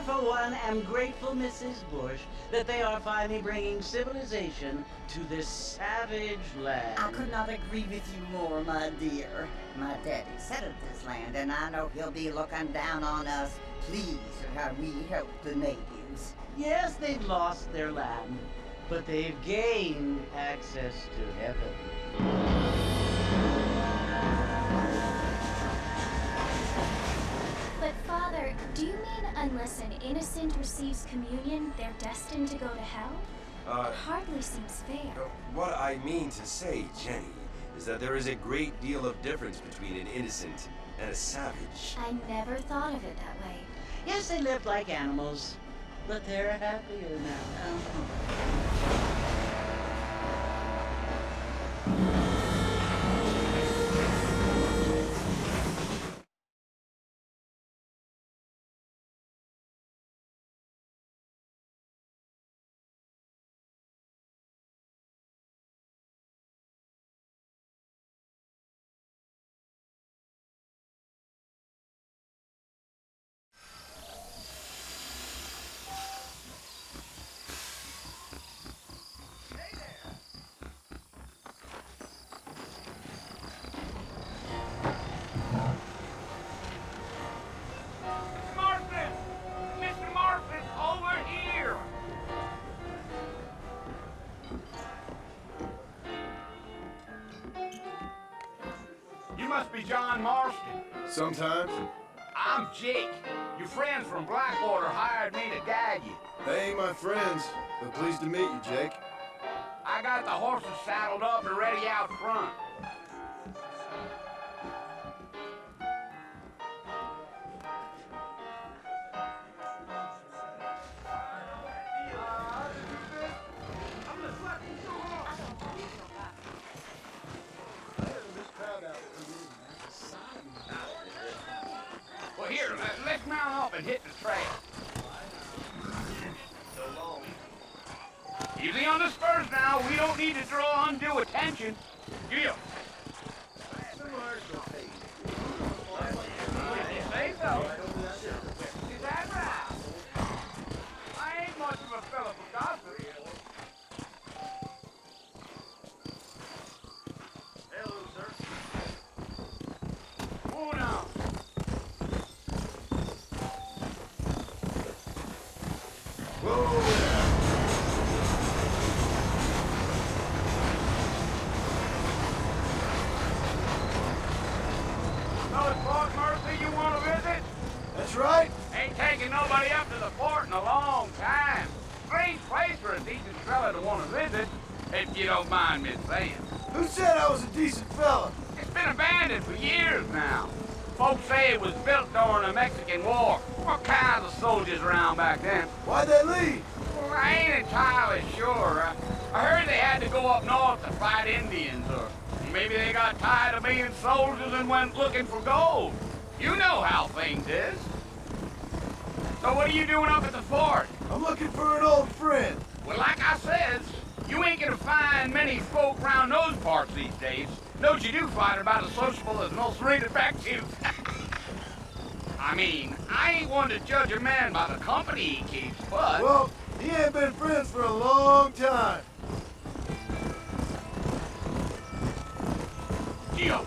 for one, am grateful, Mrs. Bush, that they are finally bringing civilization to this savage land. I could not agree with you more, my dear. My daddy settled this land, and I know he'll be looking down on us, pleased at how we help the natives. Yes, they've lost their land, but they've gained access to heaven. But Father, do you mean unless an innocent receives communion, they're destined to go to hell? It hardly seems fair. What I mean to say, Jenny, is that there is a great deal of difference between an innocent and a savage. I never thought of it that way. Yes, they lived like animals, but they're happier now. You must be John Marston. Sometimes. I'm Jake. Your friends from Blackwater hired me to guide you. They ain't my friends, but pleased to meet you, Jake. I got the horses saddled up and ready out front. Well, here, let's mount up and hit the trail. Easy on the spurs now. We don't need to draw undue attention. Deal. Say so. Is that right? I ain't much of a fella for gossip. Hello, sir. Oh, now. Whoa! You want to visit? That's right. Ain't taking nobody up to the fort in a long time. Strange place for a decent fella to want to visit, if you don't mind me saying. Who said I was a decent fella? It's been abandoned for years now. Folks say it was built during the Mexican War. What kinds of soldiers around back then? Why'd they leave? Well, I ain't entirely sure. I heard they had to go up north to fight Indians, or maybe they got tired of being soldiers and went looking for gold. You know how things is. So what are you doing up at the fort? I'm looking for an old friend. Well, like I says, you ain't gonna find many folk round those parts these days. Those you do find are about as sociable as most rated back to. I mean, I ain't one to judge a man by the company he keeps, but... Well, he ain't been friends for a long time. Gio.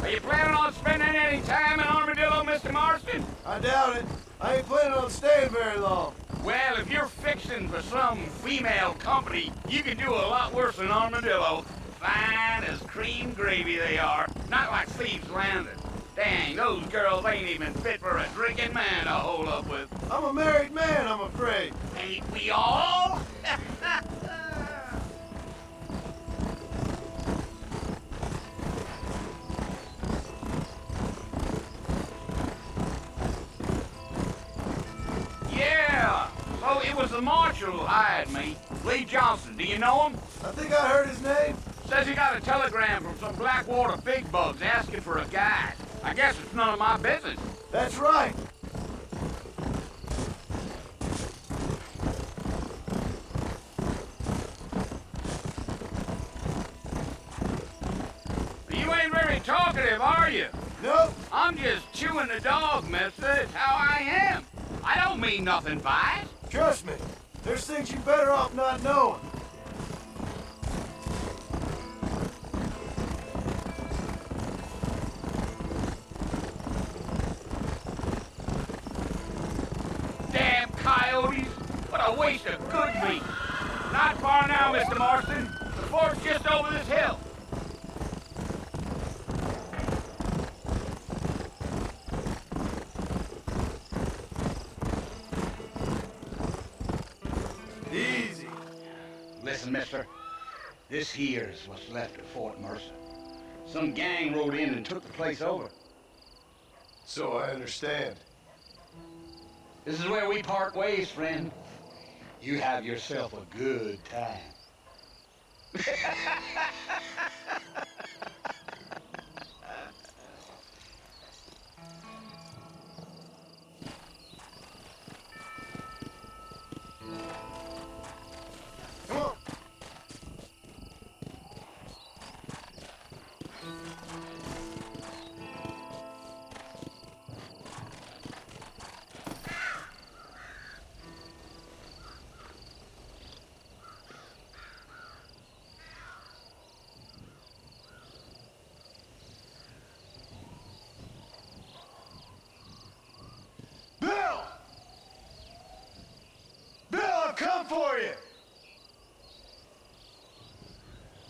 Are you planning on spending any time in Armadillo, Mr. Marston? I doubt it. I ain't planning on staying very long. Well, if you're fixing for some female company, you can do a lot worse than Armadillo. Fine as cream gravy they are. Not like Thieves Landing. Dang, those girls ain't even fit for a drinking man to hold up with. I'm a married man, I'm afraid. Ain't we all? Yeah, so it was the marshal who hired me. Lee Johnson, do you know him? I think I heard his name. Says he got a telegram from some Blackwater big bugs asking for a guide. I guess it's none of my business. That's right. You ain't very very talkative, are you? Nope. I'm just chewing the dog, mister. It's how I am. I don't mean nothing by it. Trust me. There's things you better off not knowing. Damn coyotes. What a waste of good meat. Not far now, Mr. Marston. The fort's just over this hill. Easy. Listen, mister. This here's what's left of Fort Mercer. Some gang rode in and took the place over. So I understand. This is where we part ways, friend. You have yourself a good time. Come on. Bill! Bill, I've come for you!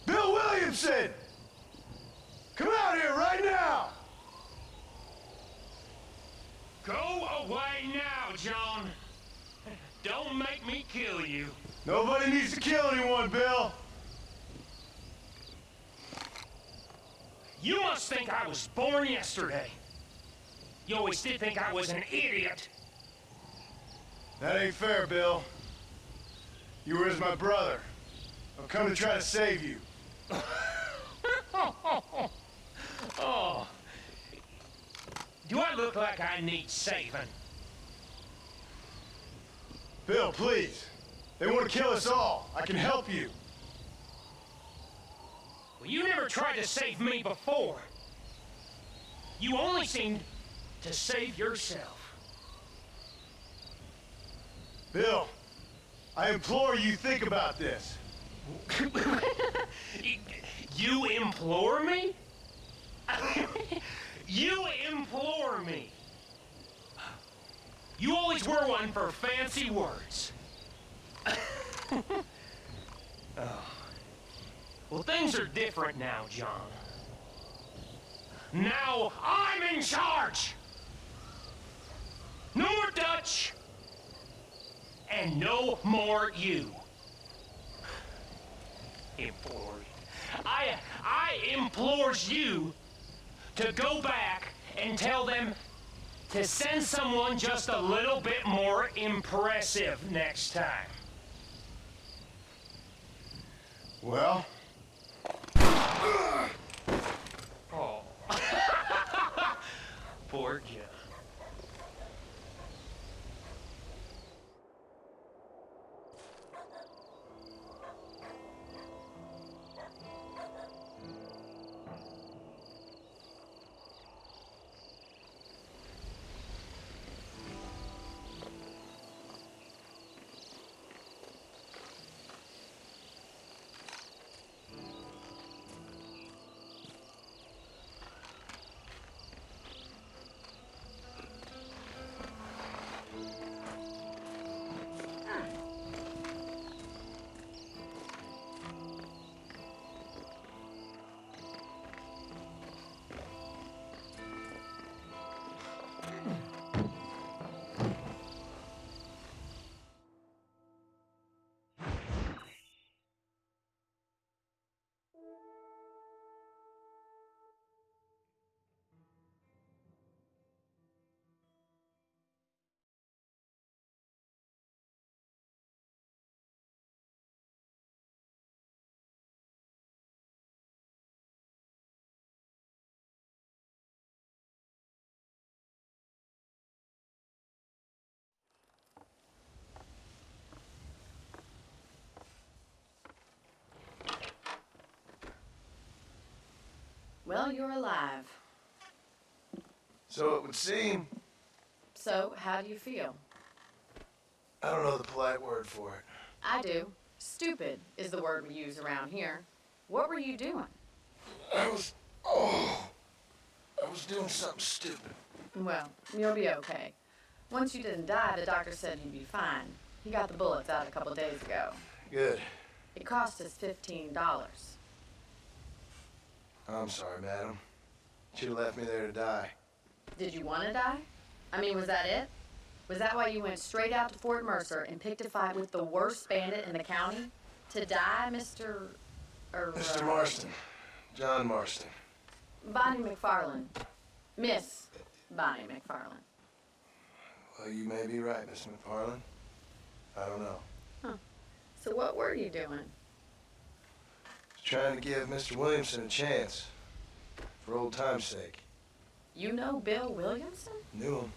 Bill Williamson! Come out here right now! Go away now, John. Don't make me kill you. Nobody needs to kill anyone, Bill. You must think I was born yesterday. You always did think I was an idiot. That ain't fair, Bill. You were as my brother. I've come to try to save you. Oh. Do I look like I need saving? Bill, please. They want to kill us all. I can help you. Well, you never tried to save me before. You only seemed to save yourself. Bill, I implore you think about this. You implore me? You implore me. You always were one for fancy words. Oh. Well, things are different now, John. Now I'm in charge. No more Dutch. And no more you. Implore. I implores you to go back and tell them to send someone just a little bit more impressive next time. Well? Oh. Poor John. Well, you're alive. So it would seem. So, how do you feel? I don't know the polite word for it. I do. Stupid is the word we use around here. What were you doing? I was doing something stupid. Well, you'll be okay. Once you didn't die, the doctor said you'd be fine. He got the bullets out a couple days ago. Good. It cost us $15. I'm sorry, madam. Should have left me there to die. Did you want to die? I mean, was that it? Was that why you went straight out to Fort Mercer and picked a fight with the worst bandit in the county? To die, Mr. Mr. Marston. John Marston. Bonnie McFarland. Miss Bonnie McFarland. Well, you may be right, Miss McFarland. I don't know. Huh. So what were you doing? Trying to give Mr. Williamson a chance. For old time's sake. You know Bill Williamson? Knew him.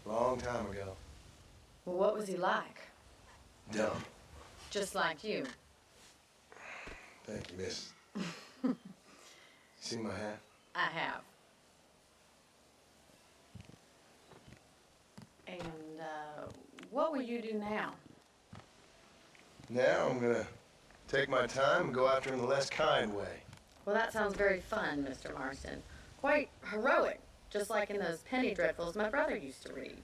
Long time ago. Well, what was he like? Dumb. Just like you. Thank you, miss. See my hat? I have. And, what will you do now? Now I'm gonna take my time and go after him the less kind way. Well, that sounds very fun, Mr. Marston. Quite heroic, just like in those penny dreadfuls my brother used to read.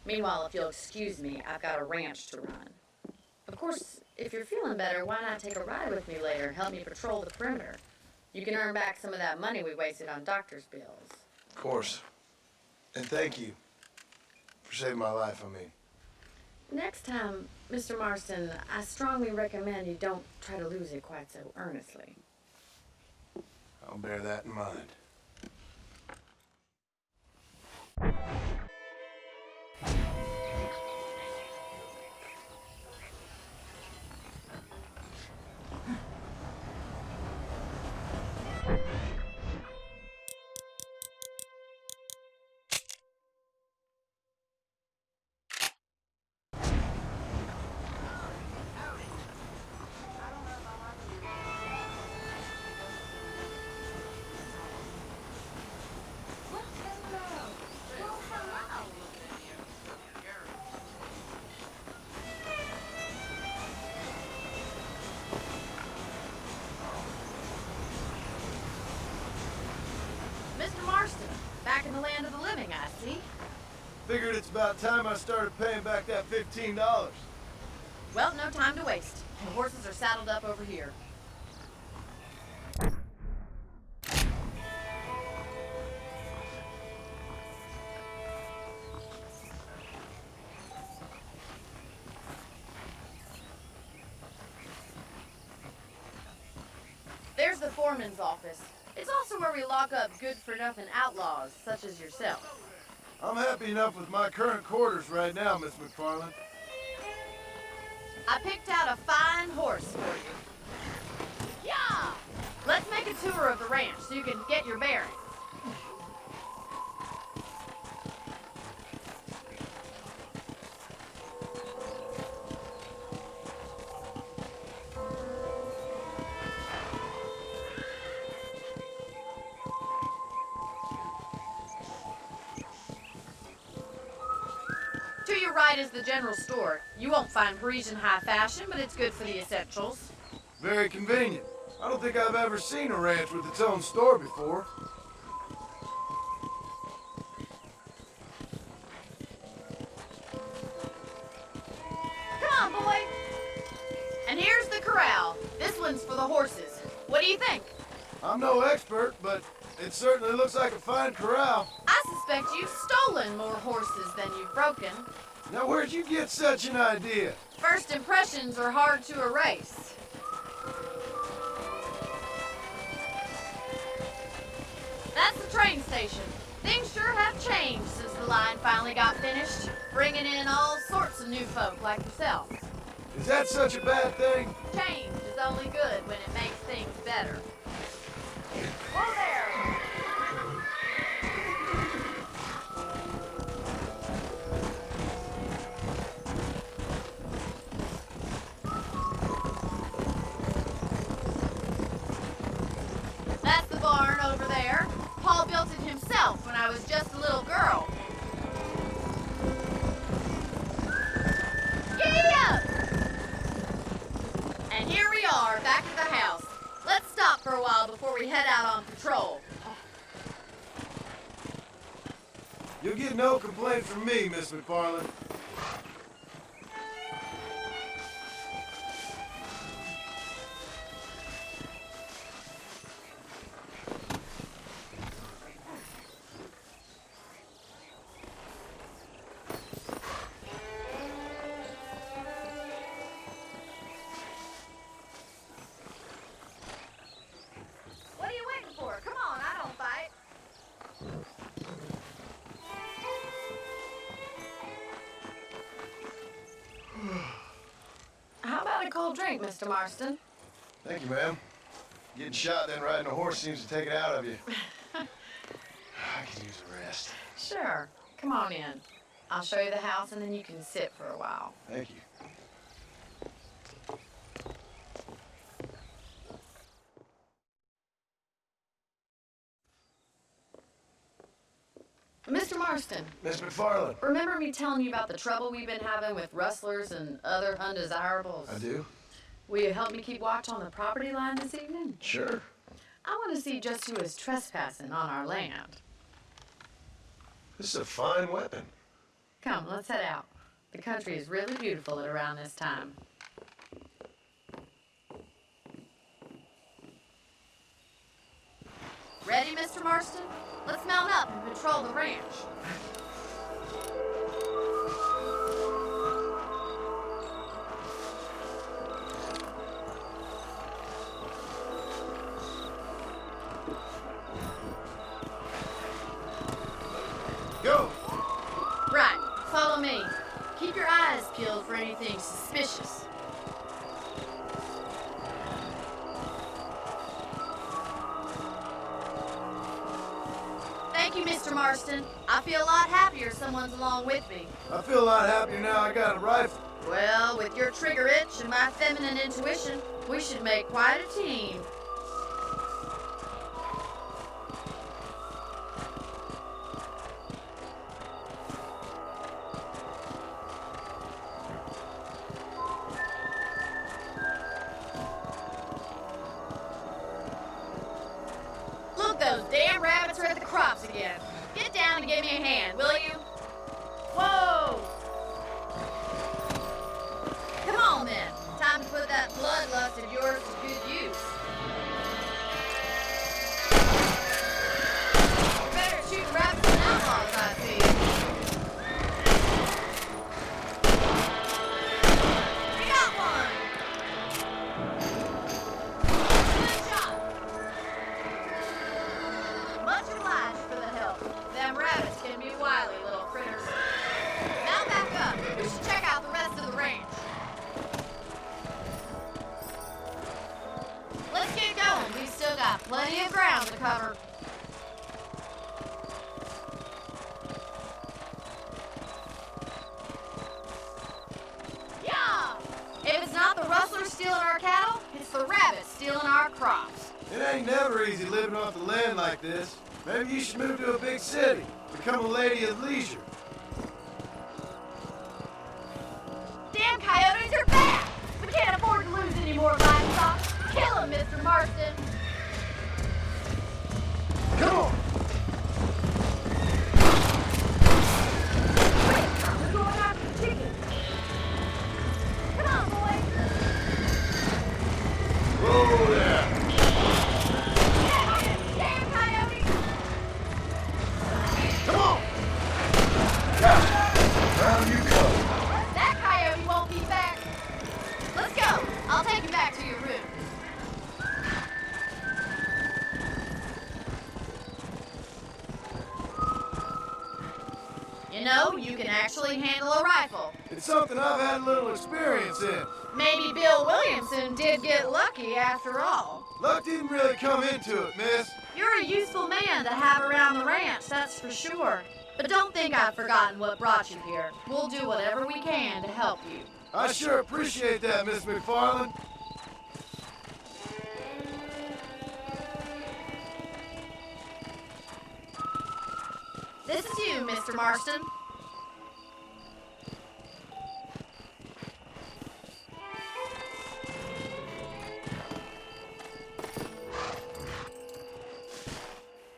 Meanwhile, if you'll excuse me, I've got a ranch to run. Of course, if you're feeling better, why not take a ride with me later and help me patrol the perimeter? You can earn back some of that money we wasted on doctor's bills. Of course. And thank you for saving my life, I mean. Next time, Mr. Marston, I strongly recommend you don't try to lose it quite so earnestly. I'll bear that in mind. Mr. Marston, back in the land of the living, I see. Figured it's about time I started paying back that $15. Well, no time to waste. The horses are saddled up over here. There's the foreman's office. It's also where we lock up good-for-nothing outlaws, such as yourself. I'm happy enough with my current quarters right now, Miss McFarland. I picked out a fine horse for you. Yeah! Let's make a tour of the ranch so you can get your bearings. To your right is the general store. You won't find Parisian high fashion, but it's good for the essentials. Very convenient. I don't think I've ever seen a ranch with its own store before. Come on, boy. And here's the corral. This one's for the horses. What do you think? I'm no expert, but it certainly looks like a fine corral. I suspect you've stolen more horses than you've broken. Now, where'd you get such an idea? First impressions are hard to erase. That's the train station. Things sure have changed since the line finally got finished, bringing in all sorts of new folk like yourself. Is that such a bad thing? Change is only good when it makes things better. Whoa there! That's the barn over Martin himself when I was just a little girl. Giddy up! And here we are, back at the house. Let's stop for a while before we head out on patrol. You'll get no complaint from me, Miss McFarland. What are you waiting for? Come on, I don't fight. How about a cold drink, Mr. Marston? Thank you, ma'am. Getting shot then riding a horse seems to take it out of you. I could use a rest. Sure. Come on in. I'll show you the house and then you can sit for a while. Thank you. Mr. Marston, Miss McFarland. remember me telling you about the trouble we've been having with rustlers and other undesirables? I do? Will you help me keep watch on the property line this evening? Sure. I want to see just who is trespassing on our land. This is a fine weapon. Come, let's head out. The country is really beautiful at around this time. Ready, Mr. Marston? Let's mount up and patrol the ranch. Go! Right, follow me. Keep your eyes peeled for anything suspicious. Thank you, Mr. Marston. I feel a lot happier someone's along with me. I feel a lot happier now I got a rifle. Well, with your trigger itch and my feminine intuition, we should make quite a team. Look, those damn rabbits are at the crops again. Get down and give me a hand, will you? Whoa! Come on, then. Time to put that bloodlust of yours to good use. Better shoot rabbits than outlaws, I see. We got one! Good shot. Much obliged for the help. Them rabbits can be wily little critters. Now back up. We should check out the rest of the ranch. Let's get going. We've still got plenty of ground to cover. Yeah! If it's not the rustlers stealing our cattle, it's the rabbits stealing our crops. It ain't never easy living off the land like this. Maybe you should move to a big city. Become a lady of leisure. Damn coyotes are back! We can't afford to lose any more livestock. Kill them, Mr. Marston. Come on! We're going after the chickens. Come on, boys. Whoa there! Damn coyotes! Come on! Down you come. That coyote won't be back. Let's go. I'll take you back to your room. You know, you can actually handle a rifle. It's something I've had a little experience in. Maybe Bill Williamson did get lucky after all. Luck didn't really come into it, miss. You're a useful man to have around the ranch, that's for sure. But don't think I've forgotten what brought you here. We'll do whatever we can to help you. I sure appreciate that, Miss McFarland. This is you, Mr. Marston.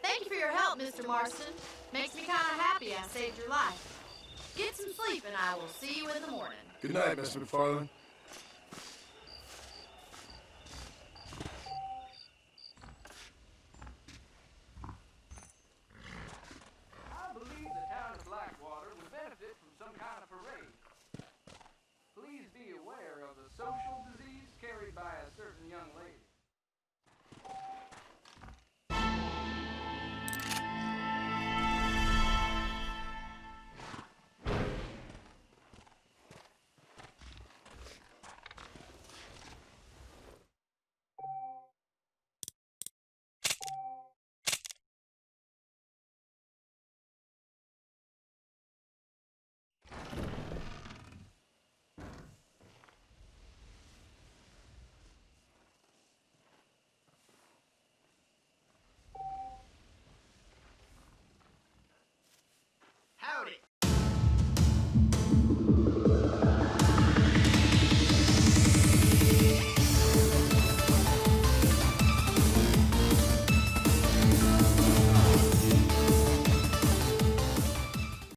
Thank you for your help, Mr. Marston. Makes me kind of happy I saved your life. Get some sleep and I will see you in the morning. Good night, Mr. McFarland.